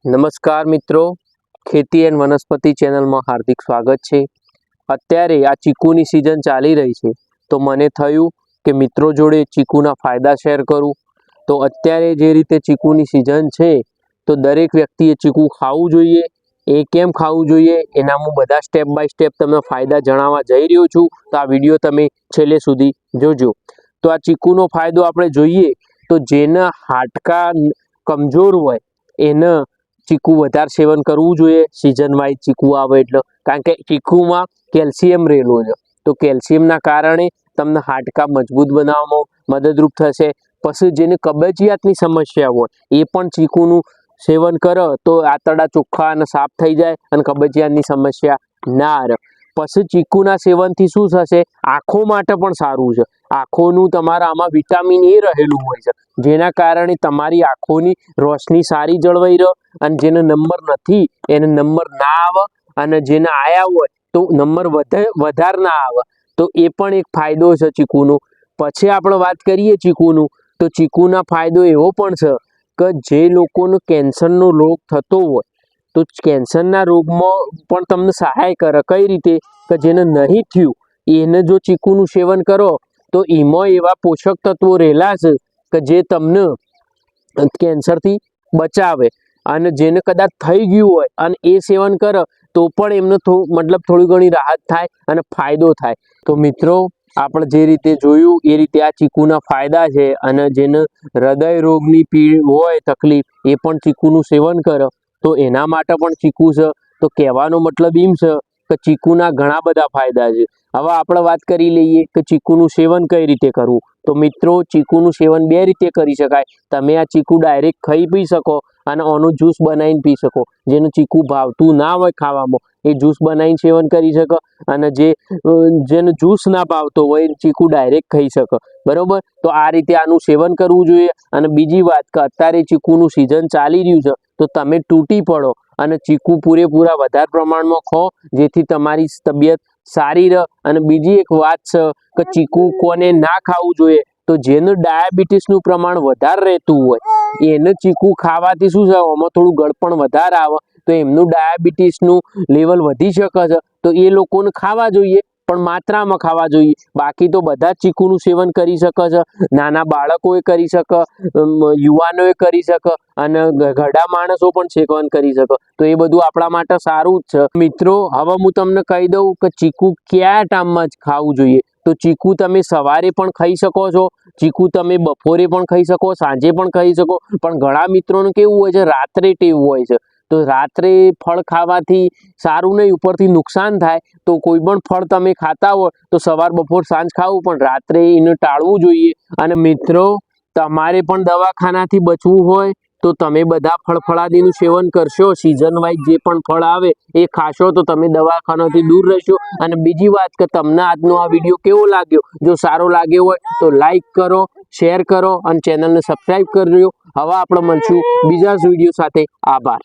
નમસ્કાર મિત્રો, ખેતી એન્ડ વનસ્પતિ ચેનલમાં હાર્દિક સ્વાગત છે। અત્યારે આ ચીકુની સિઝન ચાલી રહી છે, તો મને થયું કે મિત્રો જોડે ચીકુના ફાયદા શેર કરું। તો અત્યારે જે રીતે ચીકુની સિઝન છે, તો દરેક વ્યક્તિએ ચીકુ ખાવું જોઈએ। એ કેમ ખાવું જોઈએ એના હું બધા સ્ટેપ બાય સ્ટેપ તમને ફાયદા જણાવવા જઈ રહ્યો છું, તો આ વિડીયો તમે છેલ્લે સુધી જોજો। તો આ ચીકુનો ફાયદો આપણે જોઈએ તો જેના હાડકાં કમજોર હોય એને ચીકુ વધારે સેવન કરવું જોઈએ। સિઝન વાઇઝ ચીકુ આવે એટલે, કારણ કે ચીકુમાં કેલ્શિયમ રહેલું છે, તો કેલ્શિયમના કારણે તમને હાડકાં મજબૂત બનાવવામાં મદદરૂપ થશે। પછી જેને કબજિયાતની સમસ્યા હોય એ પણ ચીકુનું સેવન કરો તો આંતરડા ચોખ્ખા અને સાફ થઈ જાય અને કબજિયાતની સમસ્યા ના રહે। પછી ચીકુના સેવનથી શું થશે, આંખો માટે પણ સારું છે। આંખોનું તમારા આમાં વિટામિન એ રહેલું હોય છે, જેના કારણે તમારી આંખોની રોશની સારી જળવાઈ રહે અને જેને નંબર નથી એને નંબર ના આવે, અને જેને આયા હોય તો નંબર વધારે ના આવે। તો એ પણ એક ફાયદો છે ચીકુનો। પછી આપણે વાત કરીએ ચીકુનું, તો ચીકુના ફાયદો એવો પણ છે કે જે લોકોનો કેન્સરનો રોગ થતો હોય તો કેન્સરના રોગમાં પણ તમને સહાય કરે। કઈ રીતે કે જેને નહીં થયું એને જો ચીકુનું સેવન કરો તો એમાં એવા પોષક તત્વો રહેલા છે કે જે તમને કેન્સરથી બચાવે, અને જેને કદાચ થઈ ગયું હોય અને એ સેવન કરે તો પણ એમને થોડી ઘણી રાહત થાય અને ફાયદો થાય। તો મિત્રો, આપણે જે રીતે જોયું એ રીતે આ ચીકુના ફાયદા છે, અને જેને હૃદય રોગની પીડા હોય તકલીફ એ પણ ચીકુનું સેવન કરે તો એના માટે પણ ચીકુ છે। તો કહેવાનો મતલબ એમ છે કે ચીકુના ઘણા બધા ફાયદા છે। હવે આપણે વાત કરી લઈએ કે ચીકુનું સેવન કઈ રીતે કરવું। તો મિત્રો, ચીકુનું સેવન બે રીતે કરી શકાય। તમે આ ચીકુ ડાયરેક્ટ ખાઈ પી શકો અને આનો જ્યુસ બનાવીને પી શકો। જેનું ચીકુ ભાવતું ના હોય ખાવામાં એ જ્યુસ બનાવીને સેવન કરી શકે, અને જેને જ્યુસ ના ભાવતો હોય એ ચીકુ ડાયરેક્ટ ખાઈ શકે, બરોબર। તો આ રીતે આનું સેવન કરવું જોઈએ। અને બીજી વાત કે અત્યારે ચીકુનું સિઝન ચાલી રહ્યું છે, તો તમે તૂટી પડો અને ચીકુ પૂરેપૂરા વધારે પ્રમાણમાં ખાઓ, જેથી તમારી તબિયત સારી રહે। અને બીજી એક વાત છે કે ચીકુ કોને ના ખાવું જોઈએ, તો જેનું ડાયાબિટીસનું પ્રમાણ વધારે રહેતું હોય એને ચીકુ ખાવાથી શું છે, આમાં થોડું ગળપણ વધારે આવે તો એમનું ડાયાબિટીસનું લેવલ વધી શકે છે। તો એ લોકોને ખાવા જોઈએ, પણ માત્રામાં ખાવા જોઈએ। બાકી તો બધા જ ચીકુનું સેવન કરી શકે છે। નાના બાળકોએ કરી શકે, યુવાનોએ કરી શકે, અને ઘરડા માણસો પણ સેવન કરી શકે। તો એ બધું આપણા માટે સારું જ છે। મિત્રો, હવે હું તમને કહી દઉં કે ચીકુ કયા ટાઈમમાં જ ખાવું જોઈએ। તો ચીકુ તમે સવારે પણ ખાઈ શકો છો, ચીકુ તમે બપોરે પણ ખાઈ શકો, સાંજે પણ ખાઈ શકો, પણ ઘણા મિત્રોને કેવું હોય છે, રાત્રે ટેવ હોય છે। તો રાત્રે ફળ ખાવાથી સારું નહીં, ઉપરથી નુકસાન થાય। તો કોઈ પણ ફળ તમે ખાતા હોય તો સવાર બપોર સાંજ ખાવું, પણ રાત્રે એને ટાળવું જોઈએ। અને મિત્રો, તમારે પણ દવાખાનાથી બચવું હોય તો તમે બધા ફળફળાદીનું સેવન કરશો, સિઝન વાઇઝ જે પણ ફળ આવે એ ખાશો તો તમે દવાખાનાથી દૂર રહેશો। અને બીજી વાત કે તમને આજનો આ વિડીયો કેવો લાગ્યો, જો સારો લાગ્યો હોય તો લાઈક કરો, શેર કરો અને ચેનલને સબસ્ક્રાઈબ કરજો। હવે આપણે મળશું બીજા જ વિડીયો સાથે। આભાર।